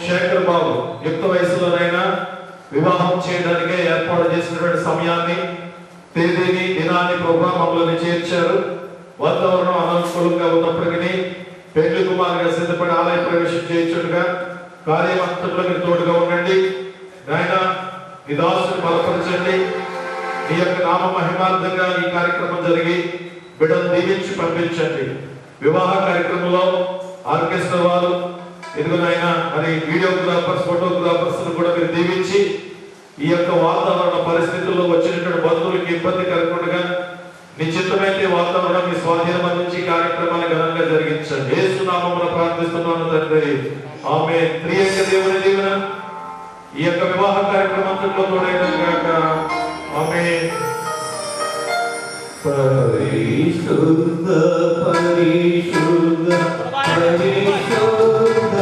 శేఖర్ బాబు యుక్త వయసులోనైనా వివాహం చేయడానికి ఏర్పాటు చేసినటువంటి సమయాన్ని, తేదీని, దినాన్ని ప్రోగ్రామంలోని చేర్చారు. వాతావరణం అనుకూలంగా ఉన్నప్పటికీ పెళ్లి కుమారుగా సిద్ధపడి ఆలయ ప్రవేశం చేయించుగా కార్యమంతట్లో మీరు తోడుగా ఉండండి. నాయన నీ దాసుని బలపరచండి. నీ యొక్క నామ మహిమార్థంగా ఈ కార్యక్రమం జరిగి బిడ్డలు దీవించి పంపించండి. వివాహ కార్యక్రమంలో ఆర్కెస్ట్రా వారు ఎదుగునైనా మరి వీడియోగ్రాఫర్స్, ఫోటోగ్రాఫర్స్ కూడా మీరు దీవించి ఈ యొక్క వాతావరణ పరిస్థితుల్లో వచ్చినటువంటి బంధువులకి ఇబ్బంది కలగకుండా నిశ్చితమైతే వాతావరణం మీ స్వాధీనం అందించి కార్యక్రమాన్ని ఘనంగా జరిగించండి. యేసు నామమున ప్రార్థిస్తున్నాను తండ్రి, ఆమేన్. త్రియేక దేవుని దీవెన ఈ యొక్క వివాహ కార్యక్రమంలో తోడైనను గాక. ఆమేన్. పరిశుద్ధ పరిశుద్ధ పరిశుద్ధ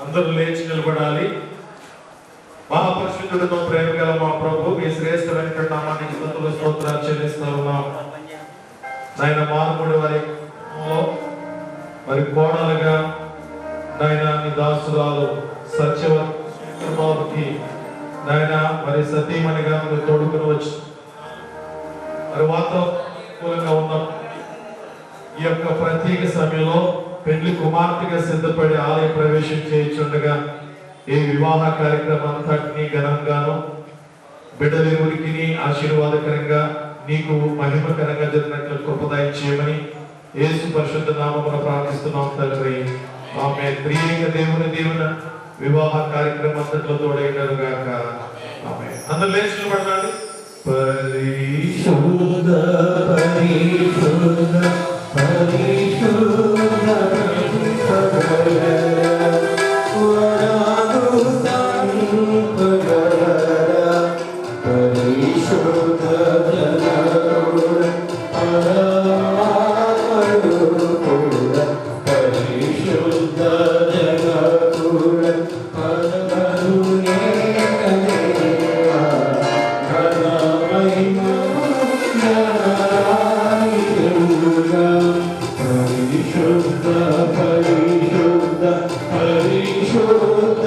అందరూ లేచి నిలబడాలి. మహాపరిశుద్ధుడితో ప్రేమ గల మా ప్రభు, మీ శ్రేష్టమైన నామానికి స్తుతులు స్తోత్రాలు చెల్లిస్తూ ఉన్నాం. నాయన మానవుడి వారి మరి కోడలుగా నాయన మీ దాసురాలు సత్యవతి నాయన మరి సతీమణిగా మీరు తోడుకుని వచ్చి మరి వాతావరణంగా ఉన్న ఈ యొక్క ప్రత్యేక సమయంలో పెళ్లి కుమార్తెగా సిద్ధపడి ఆలయ ప్రవేశం చేయించుండగా ఈ వివాహ కార్యక్రమం అంతటినీ ఘనంగాను బిడ్డలిరువురికి ఆశీర్వాదకరంగా నీకు మహిమకరంగా జరిగినట్లు కృపదాయం చేయమని యేసు పరిశుద్ధ నామమున ప్రార్థిస్తున్నాం తండ్రి, ఆమె త్రియేక దేవుని దీవెన వివాహ కార్యక్రమం అంతట్లో తోడైనది గాక. ఆమె అందరూ లేచి నిలబడండి. పరిశుద్ధ పరిశుద్ధ పరిశుద్ధ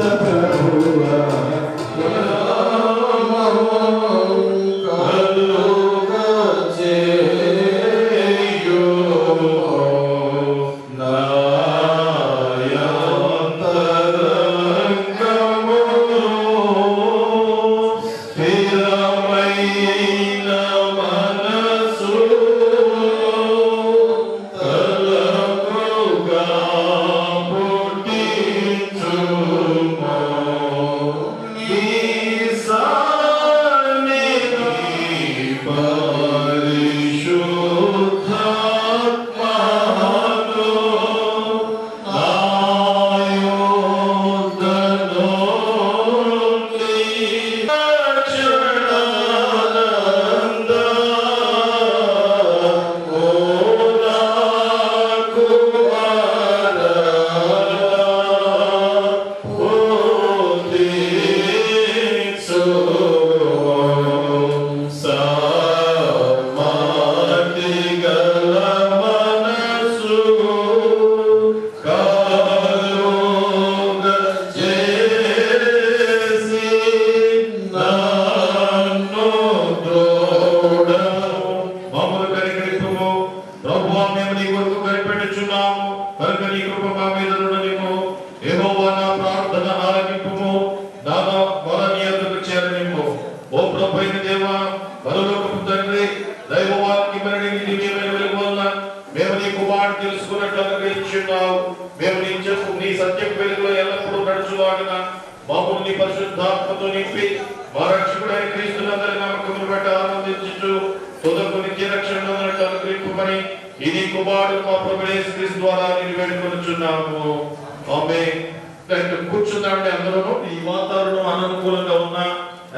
కూర్చున్నామండి. అందరూ ఈ వాతావరణం అననుకూలంగా ఉన్న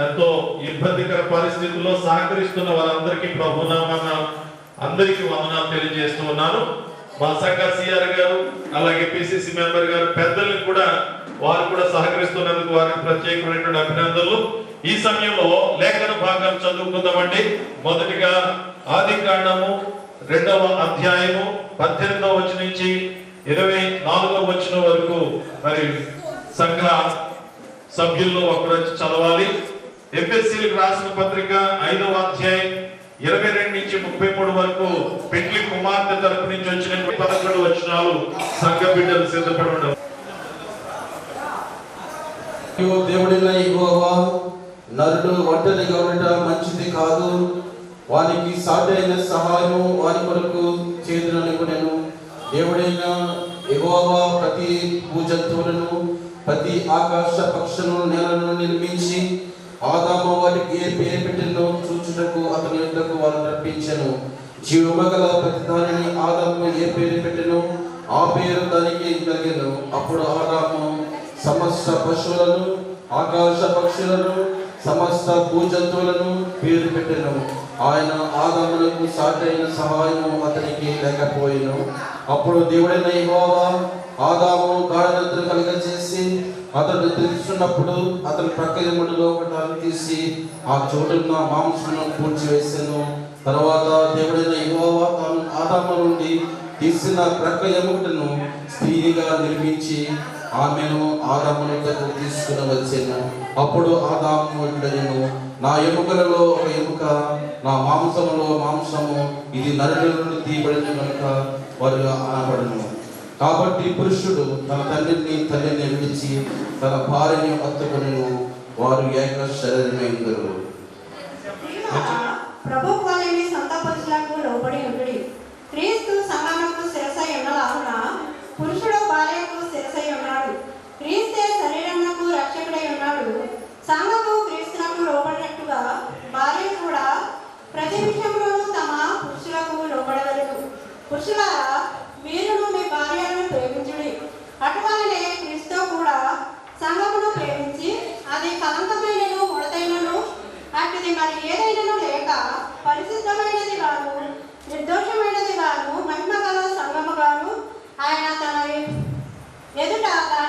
ఎంతో ఇబ్బందికర పరిస్థితుల్లో సహకరిస్తున్న వారందరికీ ప్రభునామాన అందరికీ వందనాలు తెలియజేస్తూ ఉన్నాను. మా సంఘ సిఆర్ గారు అలాగే పిసిసి మెంబర్ గారు పెద్దలకు కూడా వారు కూడా సహకరిస్తున్నందుకు వారికి ప్రత్యేకమైనటువంటి అభినందనలు. ఈ సమయంలో లేఖన భాగం చదువుకుందామండి. మొదటిగా ఆదికాండము 2వ అధ్యాయము 18వ వచనం నుంచి 24వ వచనం వరకు మరి సంఘ సభ్యుల్లో ఒకరు చదవాలి. ఎఫెసీలకు రాసిన పత్రిక 5వ అధ్యాయం 22 నుంచి 33 వరకు పెండ్లి కుమార్తె తరపు నుంచి వచ్చిన 11 వచనాలు సంఘ బిడ్డలు సిద్ధపడి ఉండవు. దేవుడైన యెహోవా నరుడు ఒంటరిగా ఉండటం మంచిది కాదు, వానికి సాటైన సహాయము వారి కొరకు చేతులనుకునేను. దేవుడైన యెహోవా ప్రతి భూజంతువులను ప్రతి ఆకాశ పక్షులను నేలను నిర్మించి ఆదాము వాటికి ఏ పేరు పెట్టెనో చూచుటకు అతని యొద్దకు వారిని రప్పించెను. జీవమగల ప్రతి దానిని ఆదాము ఏ పేరు పెట్టెనో ఆ పేరు దానికి కలిగెను. అప్పుడు ఆదాము సమస్త పశువులను ఆకాశ పక్షులను సమస్త భూజంతువులను పేరు పెట్టెను. ఆయన ఆదామునకు సాటైన సహాయము అతనికి లేకపోయెను. అప్పుడు దేవుడైన యెహోవా ఆదాము గాఢనిద్ర కలుగజేసి అతడు నిద్రిస్తున్నప్పుడు అతని ప్రక్కయముడిలో ఒకటి తీసి ఆ చోటున్న మాంసమును పూడ్చివేసెను. తర్వాత దేవుడైన యెహోవా తాను ఆదాము నుండి తీసిన ప్రక్క ఎముకను స్త్రీగా నిర్మించి ఆమెను ఆదాము వద్దకు తీసుకుని వచ్చెను. అప్పుడు ఆదాము ఇట్లనెను, నా ఎముకలలో ఒక ఎముక, నా మాంసములో మాంసము, ఇది నరుల నుండి తీయబడిన కనుక వారు అనబడును. కాబట్టి పురుషుడు తన తండ్రిని తల్లిని విడిచి తన భార్యని హత్తుకొనెను, వారు ఏక శరీరమైందరు. ప్రభుత్వాన్ని సంతాపరులకు లోబడి ఉండుడి. క్రీస్తు సంఘమునకు శిరస్సు ఉన్నలాగున పురుషుడు భార్యకు శిరస్సు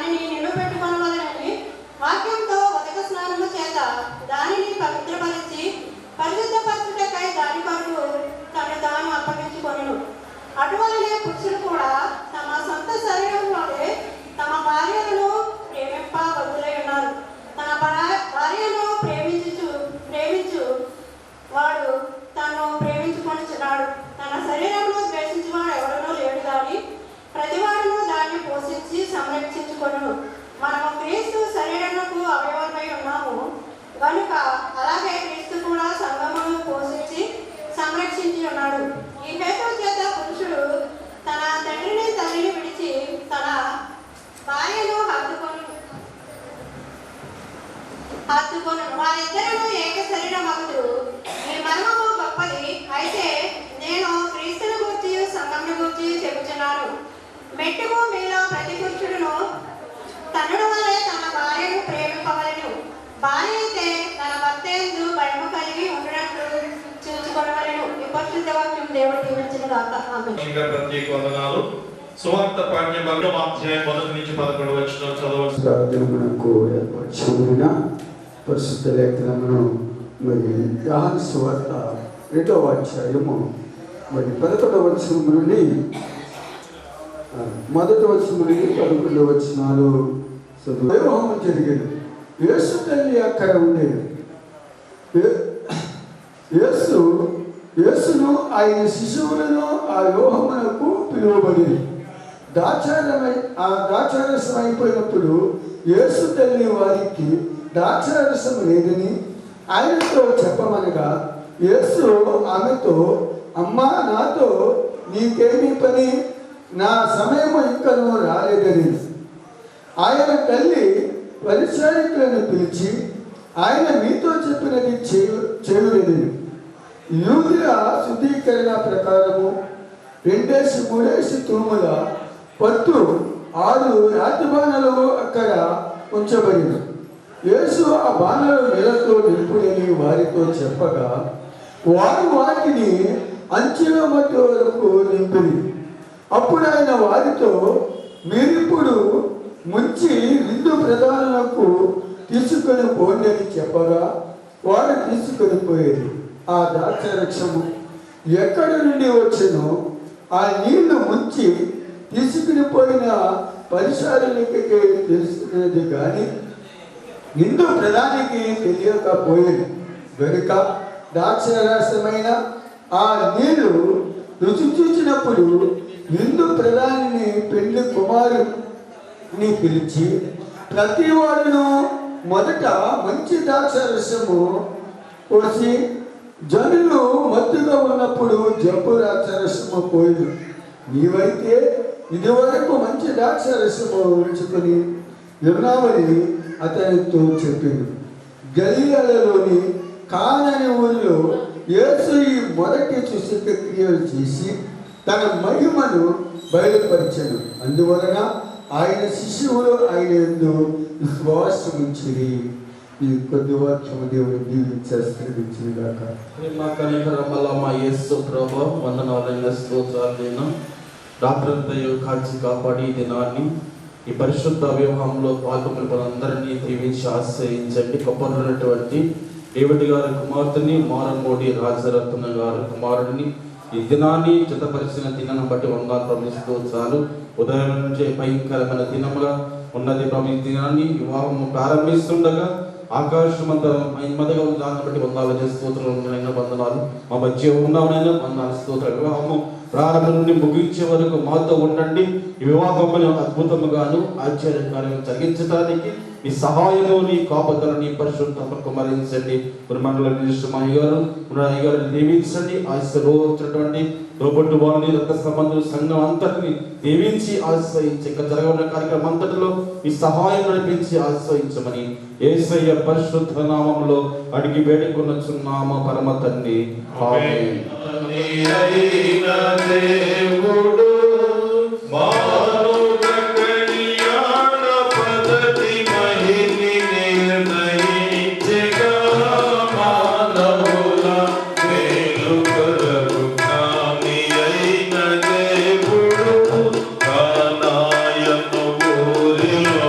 దానిని నిలబెట్టుకొనవలెనని వాక్యంతో ఉదక స్నానము చేత దానిని పవిత్రపరిచి పరిశుద్ధపరచుటకై దాని కొరకు తను తాను అప్పగించుకొనెను. అటువలనే పురుషులు కూడా తమ సొంత శరీరంలోనే తమ భార్యలను ప్రేమింపబద్దులై ఉన్నారు. తన భార్యను ప్రేమించు వాడు తను ప్రేమించుకొనుచున్నాడు. తన శరీరంలో ద్వేషించువాడు ఎవడనూ లేడు కానీ ప్రతివాడును దాన్ని పోషించి సంరక్షించుకొనును. మనము క్రీస్తు శరీరమునకు అవయవమై ఉన్నాము కనుక అలాగే క్రీస్తు కూడా సంఘమును పోషించి సంరక్షించి ఉన్నాడు. ఈ హేతువు చేత పురుషుడు తన తండ్రిని తల్లిని విడిచి తన భార్యను హత్తుకొను వారిద్దరూ ఏక శరీరమగుదురు. ఈ మర్మము గొప్పది. అయితే నేను క్రీస్తుని గూర్చి సంఘమును గూర్చి చెబుతున్నాను. మెట్టుకు మీలో ప్రతి పురుషుడును తన్నుడు వల్లే తన భార్యను ప్రేమింపవలెను. భార్య అయితే తన భర్త యందు భయము కలిగి ఉండనట్లు చూచుకొనవలెను. ఈ పరిశుద్ధ వాక్యం దేవుడు దీవించిన గాక. ఆమేన్. ప్రత్యేక వందనాలు. సువార్త పాఠ్యం 1వ అధ్యాయం 1 నుంచి 11 వచనం చదవచ్చు. ప్రార్థనకు ఏర్పరచుకున్న పరిశుద్ధ లేఖనమును మరి యోహాను సువార్త 2వ అధ్యాయము మరి 11వ వచనం నుండి 1వ వచనం నుండి 11వ వచనాలు వివాహం జరిగేది. యేసు తల్లి అక్కడ ఉండేది. యేసును ఆయన శిశువులను ఆ వివాహమునకు పిలువబడింది. ద్రాక్షారసం అయిపోయినప్పుడు యేసు తల్లి వారికి ద్రాక్షారసం లేదని ఆయనతో చెప్పమనగా యేసు ఆమెతో, అమ్మా, నాతో నీకేమీ పని, నా సమయము ఇంకనూ రాలేదని. ఆయన తల్లి పరిచారికులను పిలిచి, ఆయన మీతో చెప్పినది చేయుడని. యూదుల శుద్ధీకరణ ప్రకారము 2-3 తూముల పత్తు 6 రాతి బాణలు అక్కడ ఉంచబడిన. యేసు ఆ బాణలు నీళ్ళతో నింపుడని వారితో చెప్పగా వారు వాటిని అంచుల మధ్య వరకు నింపిరి. అప్పుడు ఆయన వారితో, మీరిప్పుడు ముంచి విందు ప్రధానులకు తీసుకొని పోండి అని చెప్పగా వారు తీసుకొని పోయేది. ఆ ద్రాక్షరక్షము ఎక్కడి నుండి వచ్చెనో ఆ నీళ్లు ముంచి తీసుకుని పోయిన పరిసరాలకి తెలుసుకునేది కానీ విందు ప్రధానికి తెలియకపోయేది. కనుక ద్రాక్షరసమైన ఆ నీళ్లు రుచి చూచినప్పుడు విందు ప్రధానిని పెళ్లి కుమారుని పిలిచి, ప్రతి వాడును మొదట మంచి ద్రాక్షరసము పోసి జనులు మత్తుగా ఉన్నప్పుడు జబ్బు ద్రాక్షరసము పోయి, నీవైతే ఇదివరకు మంచి ద్రాక్షరసము ఉంచుకొని ఉన్నామని అతనితో చెప్పింది. గలిలయలోని కానని ఊరిలో యేసు ఈ మొదటి సూచక క్రియలు చేసి తన మహిమను బయలుపరిచాడు. అందువలన ఆయన శిశువులు ఆయన యందు విశ్వాసం ఉంచిరి. ఈ కొద్ది వాక్యము దేవుడు దీవించేస్తుంది గాక. మా యేసు ప్రభువా, వందనాలైన స్తోత్రాలు. రాత్రంతయు కాచి కాపాడి ఈ దినాన్ని ఈ పరిశుద్ధ వివాహంలో పాల్గొన్న అందరినీ దీవించి ఆశ్రయించండి. కొప్పనటువంటి డేవిడ్ గారి కుమార్తెని, మారంగోడి రాజరత్న గారి కుమారుడిని ఈ దినాన్ని జతపరిచిన దినాన్ని బట్టి వందనాలు ప్రభు. స్తోత్రాలు. ఉదయం నుంచే భయంకరమైన దినముగా ఉన్నది ప్రభు. ఈ దినాన్ని వివాహం ప్రారంభిస్తుండగా ఆకాశమంతా మధ్యగా దాన్ని బట్టి వందనాలు స్తోత్రాలు. వందనాలు మా మధ్య ఉన్నామనైనా వందనాలు స్తోత్రాలు. వివాహము ప్రారంభం నుండి ముగించే వరకు మాతో ఉండండి. ఈ వివాహమును అద్భుతముగాను ఆశ్చర్యకార్యం జరిగించడానికి ఈ సహాయము, నీ కాపుదల, నీ పరిశుద్ధతను కుమరించండి. మండల గారు దీవించండి. ఆశ్రయించినటువంటి రోబోట్ వారిని, రక్త సంబంధులు, సంఘం అంతటిని దీవించి ఆశ్రయించి ఇక్కడ జరగబడిన కార్యక్రమం అంతటిలో ఈ సహాయం నడిపించి ఆశ్రయించమని యేసయ్య పరిశుద్ధ నామములో అడిగి వేడుకొనుచున్నాము పరమ తండ్రి. ఆమేన్. దేవుడు మానవ కళ్యాణ పద్ధతి మహిని నిర్ణయించగా మానవుల మేలు కొరకు కాని అయిన దేవుడు కానాయను ఊరిలో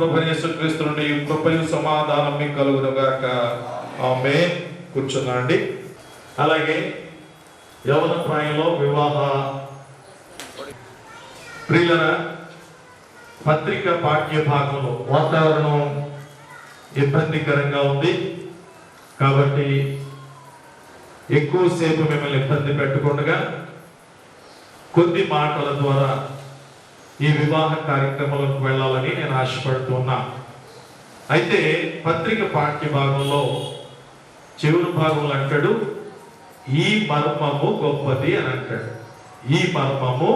ప్రభు యేసుక్రీస్తు నుండి కృపయు సమాధానం మీకు కలుగునుగాక. ఆమేన్. కూర్చున్నాండి. అలాగే యవన ప్రాయంలో వివాహ ప్రియుల పత్రిక పాఠ్య భాగంలో వాతావరణం ఇబ్బందికరంగా ఉంది కాబట్టి ఎక్కువసేపు మిమ్మల్ని ఇబ్బంది పెట్టకుండా కొద్ది మాటల ద్వారా ఈ వివాహ కార్యక్రమాలకు వెళ్ళాలని నేను ఆశపడుతున్నా. అయితే పత్రిక పాఠ్య భాగంలో చివరి భాగంలో అంటాడు, ఈ మర్మము గొప్పది అని అంటాడు. ఈ మర్మము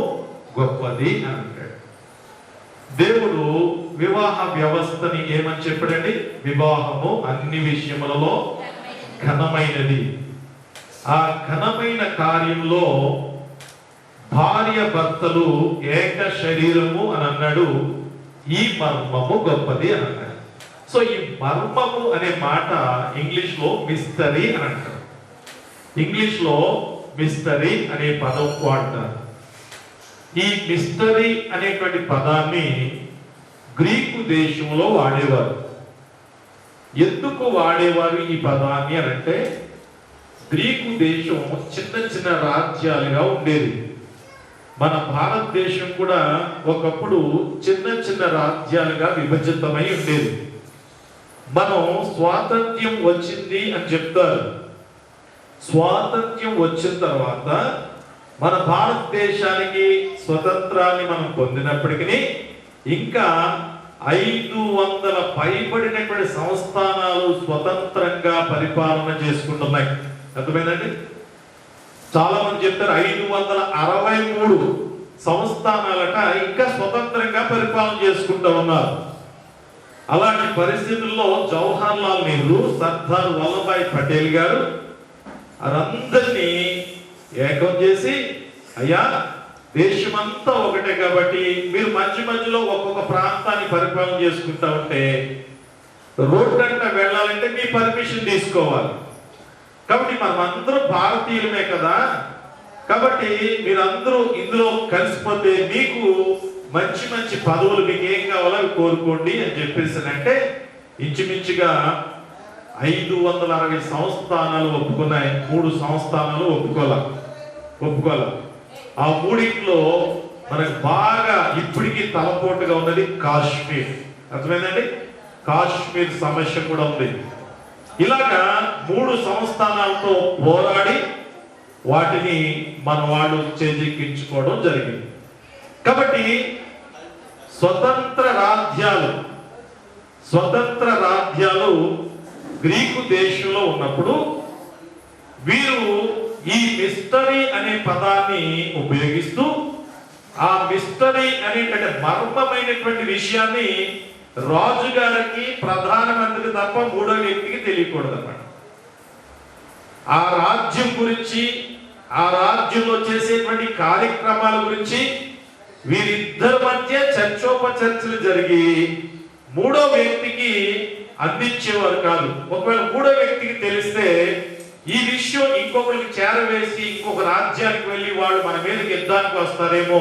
గొప్పది అని అంటాడు. దేవుడు వివాహ వ్యవస్థని ఏమని చెప్పాడండి? వివాహము అన్ని విషయములలో ఘనమైనది. ఆ ఘనమైన కార్యంలో భార్య భర్తలు ఏక శరీరము అని అన్నాడు. ఈ మర్మము గొప్పది అని అన్నాడు. సో ఈ మర్మము అనే మాట ఇంగ్లీష్ లో మిస్టరీ అని అంటారు. ఇంగ్లీష్ లో మిస్టరీ అనే పదం వాడతారు. ఈ మిస్టరీ అనేటువంటి పదాన్ని గ్రీకు దేశంలో వాడేవారు. ఎందుకు వాడేవారు ఈ పదాన్ని అని అంటే, గ్రీకు దేశం చిన్న చిన్న రాజ్యాలుగా ఉండేది. మన భారతదేశం కూడా ఒకప్పుడు చిన్న చిన్న రాజ్యాలుగా విభజితమై ఉండేది. మనం స్వాతంత్ర్యం వచ్చింది అని చెప్తారు. స్వాతంత్ర్యం వచ్చిన తర్వాత మన భారతదేశానికి స్వతంత్రాన్ని మనం పొందినప్పటికీ ఇంకా 500 పైబడినటువంటి సంస్థానాలు స్వతంత్రంగా పరిపాలన చేసుకుంటున్నాయి. అర్థమైందండి? చాలా మంది చెప్తారు 563 సంస్థానాలట ఇంకా స్వతంత్రంగా పరిపాలన చేసుకుంటూ ఉన్నారు. అలాంటి పరిస్థితుల్లో జవహర్ లాల్ నెహ్రూ, సర్దార్ వల్లభాయ్ పటేల్ గారు అందరినీ ఏకం చేసి, అయ్యా దేశమంతా ఒకటే కాబట్టి మీరు మధ్య మధ్యలో ఒక్కొక్క ప్రాంతాన్ని పరిపాలన చేసుకుంటా ఉంటే రోడ్డు అంట వెళ్ళాలంటే మీ పర్మిషన్ తీసుకోవాలి. కాబట్టి మనం అందరూ భారతీయులమే కదా, కాబట్టి మీరందరూ ఇందులో కలిసిపోతే మీకు మంచి మంచి పదవులు మీకు ఏం కావాలో అవి కోరుకోండి అని చెప్పేసి అంటే ఇంచుమించుగా 560 సంస్థానాలు ఒప్పుకున్నాయి. 3 సంస్థానాలు ఒప్పుకోలే. ఆ మూడింట్లో మనకు బాగా ఇప్పటికీ తలపోటుగా ఉన్నది కాశ్మీర్. అర్థమైందండి? కాశ్మీర్ సమస్య కూడా ఉంది. ఇలాగా 3 సంస్థానాలతో పోరాడి వాటిని మన వాళ్ళు చేజిక్కించుకోవడం జరిగింది. కాబట్టి స్వతంత్ర రాజ్యాలు గ్రీకు దేశంలో ఉన్నప్పుడు వీరు ఈ మిస్టరీ అనే పదాన్ని ఉపయోగిస్తూ ఆ మిస్టరీ అనేటువంటి మర్మమైనటువంటి విషయాన్ని రాజుగారికి, ప్రధానమంత్రికి తప్ప 3వ వ్యక్తికి తెలియకూడదు అన్నమాట. ఆ రాజ్యం గురించి, ఆ రాజ్యంలో చేసేటువంటి కార్యక్రమాల గురించి వీరిద్దరి మధ్య చర్చోపచర్చలు జరిగి 3వ వ్యక్తికి అందించేవారు కాదు. ఒకవేళ 3వ వ్యక్తికి తెలిస్తే ఈ విషయం ఇంకొకరికి చేరవేసి ఇంకొక రాజ్యానికి వెళ్ళి వాళ్ళు మన మీదకి యుద్ధానికి వస్తారేమో,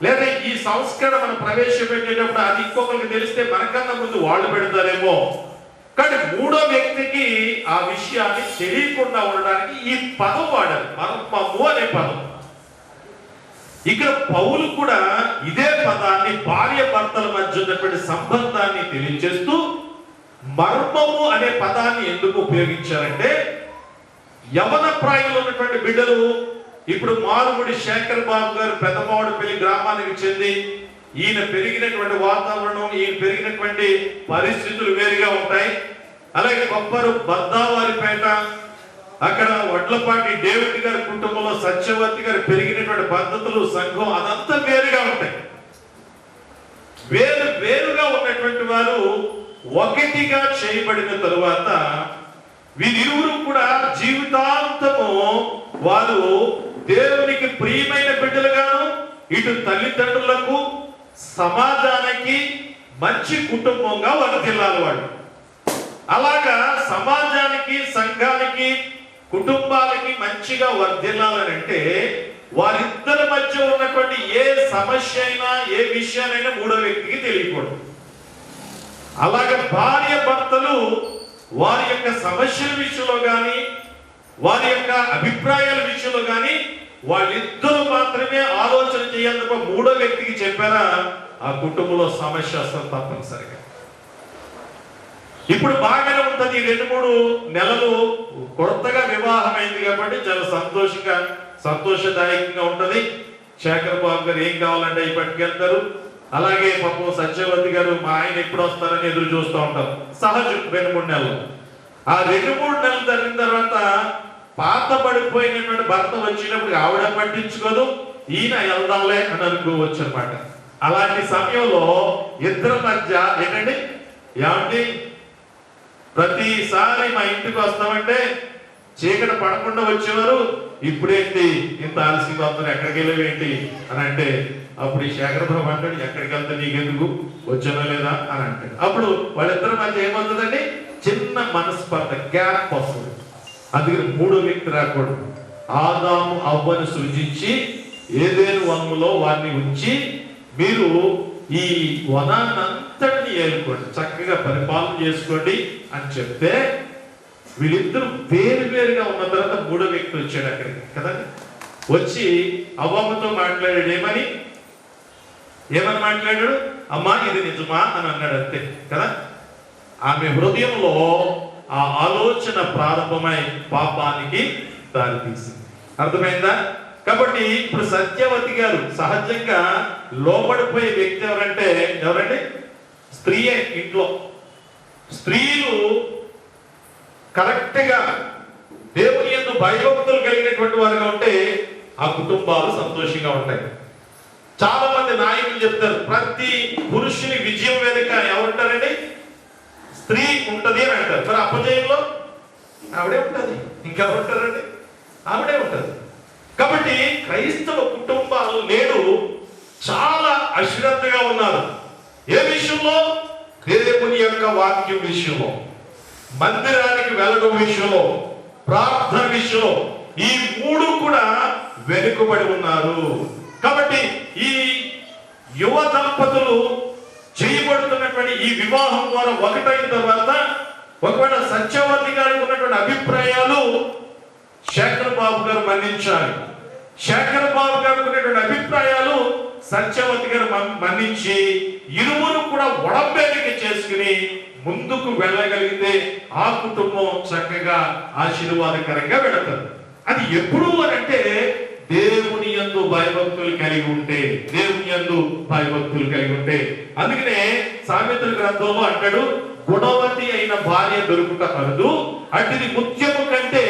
లేదా ఈ సంస్కరణ మనం ప్రవేశపెట్టేటప్పుడు అది ఇంకొకరికి తెలిస్తే మనకన్నా ముందు వాళ్ళు పెడతారేమో. కానీ 3వ వ్యక్తికి ఆ విషయాన్ని తెలియకుండా ఉండడానికి ఈ పదం వాడారు, మర్మము అనే పదం. ఇక్కడ పౌలు కూడా ఇదే పదాన్ని భార్య భర్తల మధ్య ఉన్నటువంటి సంబంధాన్ని తెలియజేస్తూ మర్మము అనే పదాన్ని ఎందుకు ఉపయోగించారంటే, యవన ప్రాయంలో ఉన్నటువంటి బిడ్డలు ఇప్పుడు మారుముడి శేఖర్ బాబు గారు పెద్దమావుడిపల్లి గ్రామానికి చెంది, ఈయన పెరిగినటువంటి వాతావరణం, ఈయన పెరిగినటువంటి పరిస్థితులు వేరుగా ఉంటాయి. అలాగే కొప్పరు బద్దావారిపేట, అక్కడ వడ్లపాటి డేవిడ్ గారి కుటుంబంలో సత్యవతి గారు పెరిగినటువంటి పద్ధతులు, సంఘం అదంతా వేరుగా ఉంటాయి. వేరుగా ఉన్నటువంటి వారు ఒకటిగా చేయబడిన తరువాత వీరిరువురు కూడా జీవితాంతము వారు దేవునికి ప్రియమైన బిడ్డలుగాను, ఇటు తల్లిదండ్రులకు, సమాజానికి మంచి కుటుంబంగా వర్ధిల్లాలి. వాళ్ళు అలాగా సమాజానికి, సంఘానికి, కుటుంబాలకి మంచిగా వర్ధిల్లాలంటే వారిద్దరి మధ్య ఉన్నటువంటి ఏ సమస్య అయినా, ఏ విషయానైనా 3వ వ్యక్తికి తెలియకూడదు. అలాగే భార్య భర్తలు వారి యొక్క సమస్యల విషయంలో కానీ వారి యొక్క అభిప్రాయాల విషయంలో కానీ వాళ్ళిద్దరూ మాత్రమే ఆలోచన చేయాలి తప్ప మూడో వ్యక్తికి చెప్పారా ఆ కుటుంబంలో సమస్య వస్తుంది తప్పనిసరిగా. ఇప్పుడు బాగానే ఉంటుంది, 2-3 నెలలు కొత్తగా వివాహం అయింది కాబట్టి చాలా సంతోషదాయకంగా ఉంటది. శేఖర్ బాబు గారు ఏం కావాలంటే అవి పట్టుకెళ్తారు. అలాగే పాపం సత్యవతి గారు మా ఆయన ఎప్పుడు వస్తారని ఎదురు చూస్తూ ఉంటారు. సహజం 2-3 నెలలు. ఆ 2-3 నెలలు జరిగిన తర్వాత పాత పడిపోయినటువంటి భర్త వచ్చినప్పుడు ఆవిడ పట్టించుకోదు, ఈయన వెళ్దాంలే అని అనుకోవచ్చు అనమాట. అలాంటి సమయంలో ఇద్దరి మధ్య ఏంటండి ఏమండి ప్రతిసారి మా ఇంటికి వస్తామంటే చీకటి పడకుండా వచ్చేవారు, ఇప్పుడేంటి ఇంత ఆలస్యంగా వస్తున్నారు, ఎక్కడికి వెళ్ళేవేంటి అని అంటే అప్పుడు ఈ శేఖర బాబు అంటాడు ఎక్కడికి వెళ్తే నీకెందుకు వచ్చానో లేదా అని అంటాడు. అప్పుడు వాళ్ళిద్దరి మధ్య ఏమవుతుందండి చిన్న మనస్పర్ధ గ్యాప్ వస్తుంది. అందుకని మూడో వ్యక్తి రాకూడదు. ఆదాము అవ్వను సృజించి ఏదేను వనములో వారిని ఉంచి మీరు ఈ వనాన్నంతటిని ఏలుకోండి, చక్కగా పరిపాలన చేసుకోండి అని చెప్తే వీళ్ళిద్దరూ వేరుగా ఉన్న తర్వాత మూడో వ్యక్తి వచ్చాడు అక్కడికి కదా. వచ్చి అవ్వమ్మతో మాట్లాడాడు. ఏమని మాట్లాడాడు? అమ్మా ఇది నిజమా అని అన్నాడు అంతే కదా. ఆమె హృదయంలో ఆ ఆలోచన ప్రారంభమై పాపానికి దారితీసింది. అర్థమైందా? కాబట్టి ఇప్పుడు సత్యవతి గారు సహజంగా లోపడిపోయే వ్యక్తి ఎవరండి? స్త్రీయే. ఇంట్లో స్త్రీలు కరెక్ట్ గా దేవుని యందు భయభక్తులు కలిగినటువంటి వారుగా ఉంటే ఆ కుటుంబాలు సంతోషంగా ఉంటాయి. చాలా మంది నాయకులు చెప్తారు ప్రతి పురుషుని విజయం వెనుక ఎవరుంటారండి? స్త్రీ ఉంటది అని అంటారు. మరి అపజయంలో ఆవిడే ఉంటది, ఇంకెవరుంటారండి? ఆవిడే ఉంటది. కాబట్టి క్రైస్తవ కుటుంబాలు నేడు చాలా అశ్రద్ధగా ఉన్నారు. ఏ విషయంలో? దేవుని యొక్క వాక్యం విషయంలో, మందిరానికి వెళ్ళడం విషయంలో, ప్రార్థన విషయంలో, ఈ మూడు కూడా వెనుకబడి ఉన్నారు. కాబట్టి ఈ యువ దంపతులు చేయబడుతున్నటువంటి ఈ వివాహం ద్వారా ఒకటైన తర్వాత ఒకవేళ సత్యవతి గారికి ఉన్నటువంటి అభిప్రాయాలు శేఖర్ బాబు గారు మన్నించాలి. శేఖర్ బాబు గారికి ఉన్నటువంటి అభిప్రాయాలు సత్యవతి గారు మన్నించి ఇరువురు కూడా ఒడంబడిక చేసుకుని ముందుకు వెళ్ళగలిగితే ఆ కుటుంబం చక్కగా ఆశీర్వాదకరంగా వెళతారు. అది ఎప్పుడు అని అంటే దేవుని యందు భయభక్తులు కలిగి ఉంటే, దేవుని యందు భయభక్తులు కలిగి ఉంటే. అందుకనే సామెతల గ్రంథంలో అంటాడు గుణవతి అయిన భార్య దొరుకుట అరుదు, అటుది ముత్యము కంటే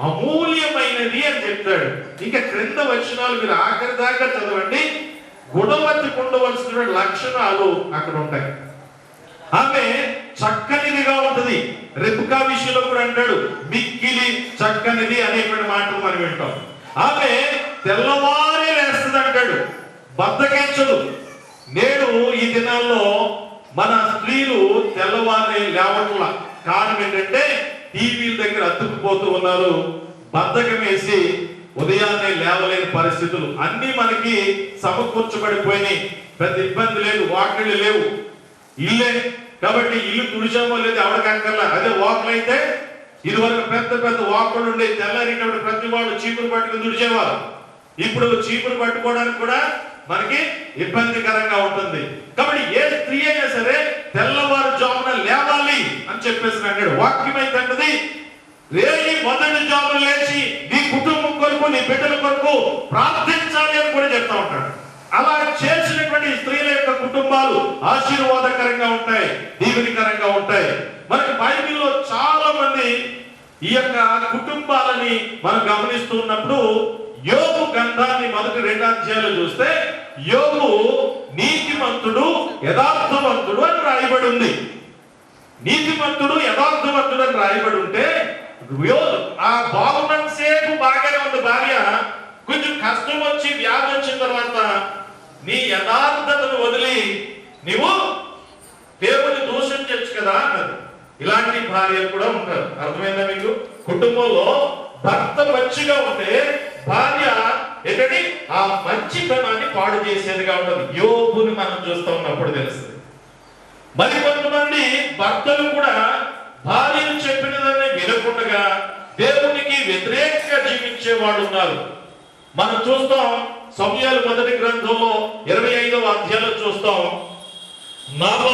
అమూల్యమైనది అని చెప్తాడు. ఇంకా క్రింద వచనాలు మీరు ఆఖరి దాకా చదవండి. గుణవతికి ఉండవలసిన లక్షణాలు అక్కడ ఉంటాయి. ఆమె చక్కనిదిగా ఉంటది. రెబెకా విషయంలో కూడా అంటాడు మిక్కిలి చక్కనిది అనేటువంటి మాటలు మనం వింటాం. ఆమె తెల్లవారే లేస్తుంది అంటాడు, బద్దకించదు. నేడు ఈ దినాల్లో మన స్త్రీలు తెల్లవారే లేవట్ల. కారణం ఏంటంటే టీవీల దగ్గర అతుక్కుపోతూ ఉన్నారు, బద్దకం వేసి ఉదయాన్నే లేవలేని పరిస్థితులు అన్ని మనకి సమకూర్చబడిపోయినాయి. పెద్ద ఇబ్బంది లేదు, వాకిళ్ళు లేవు, ఇల్లే. కాబట్టి ఇల్లు తుడిచామో లేదు ఎవరికక్కర్లా. అదే వాకులైతే ఇదివరకు పెద్ద పెద్ద వాకులు ఉండే, తెల్లారినప్పుడు ప్రతి వాళ్ళు చీపురు పట్టుకుని తుడిచేవారు. ఇప్పుడు చీపురు పట్టుకోవడానికి కూడా మనకి ఇబ్బందికరంగా ఉంటుంది. కాబట్టి ఏ స్త్రీ అయినా సరే తెల్లవారుజామున లేవాలి అని చెప్పేసి అన్నాడు. వాక్యం అయితే అంటది రేయి మొదటి జామున లేచి నీ కుటుంబం కొరకు నీ బిడ్డల కొరకు ప్రార్థించాలి అని కూడా చెప్తా ఉంటాడు. అలా చేసినటువంటి స్త్రీల యొక్క కుటుంబాలు ఆశీర్వాదకరంగా ఉంటాయి, దీవెనకరంగా ఉంటాయి. మనకి బైబిల్లో చాలా మంది ఈ యొక్క కుటుంబాలని మనం గమనిస్తూ ఉన్నప్పుడు యోబు గ్రంథాన్ని మొదటి 2 అధ్యాయాలు చూస్తే యోబు నీతిమంతుడు యథార్థవంతుడు అని రాయబడి ఉంది. నీతిమంతుడు యథార్థవంతుడు అని రాయబడి ఉంటే ఆ బాగున్నంత సేపు బాగానే ఉంది భార్య. కొంచెం కష్టం వచ్చి వ్యాధి వచ్చిన తర్వాత నీ యథార్థతను వదిలి నీవు దేవుని దూషించచ్చు కదా అన్నది. ఇలాంటి భార్యలు కూడా ఉంటారు. అర్థమైందా మీకు? కుటుంబంలో భర్త మంచిగా ఉంటే భార్య ఏంటంటే ఆ మంచితనాన్ని పాడు చేసేదిగా ఉంటుంది. యోబుని మనం చూస్తూ ఉన్నప్పుడు తెలుస్తుంది. మరి కొంతమంది భర్తలు కూడా భార్యను చెప్పిన దాన్ని వినకుండా దేవునికి వ్యతిరేకంగా జీవించే వాళ్ళు ఉన్నారు. మనం చూస్తాం సమూయేలు మొదటి గ్రంథంలో 25వ అధ్యాయంలో చూస్తాం. నాబాలు